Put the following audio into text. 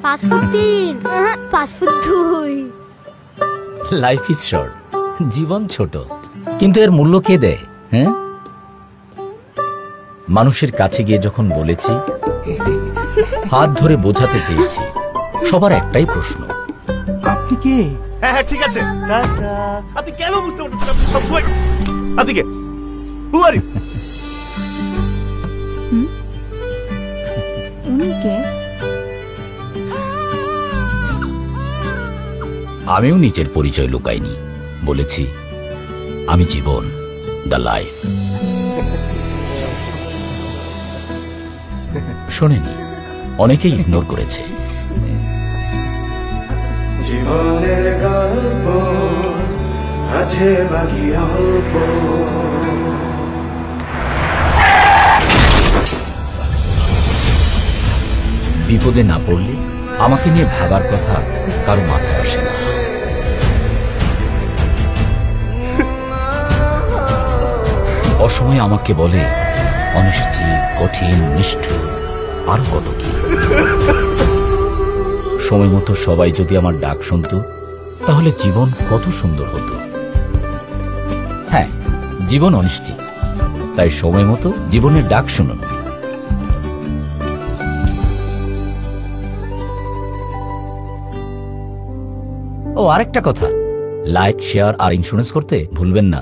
5 foot 3, 5 foot 2। Life is short, জীবন ছোট, কিন্তু এর মূল্য কে দেয়? হ্যাঁ, মানুষের কাছে গিয়ে যখন বলেছি, হাত ধরে বোঝাতে চেয়েছি, সবার একটাই প্রশ্ন, আপনি কে? হ্যাঁ হ্যাঁ ঠিক আছে, আপনি কেন বুঝতে পারছেন? আপনি সবসময় আপনি কে? হু আর ইউ? উনি কে? আমিও নিজের পরিচয় লুকাইনি, বলেছি আমি জীবন, দ্য লাইফ। শোনেনি, অনেকেই ইগনোর করেছে। জীবনের গল্প আছে বাকি অল্প। বিপদে না পড়লে আমাকে নিয়ে ভাবার কথা কারো মাথায় আসে না। অসময়ে আমাকে বলে অনিশ্চিত, কঠিন, নিষ্ঠুর, আর কত কি। সময় মতো সবাই যদি আমার ডাক শুনত, তাহলে জীবন কত সুন্দর হতো। হ্যাঁ, জীবন অনিশ্চিত, তাই সময় মতো জীবনের ডাক শুনুন। ও আরেকটা কথা, লাইক, শেয়ার আর ইন্স্যুরেন্স করতে ভুলবেন না।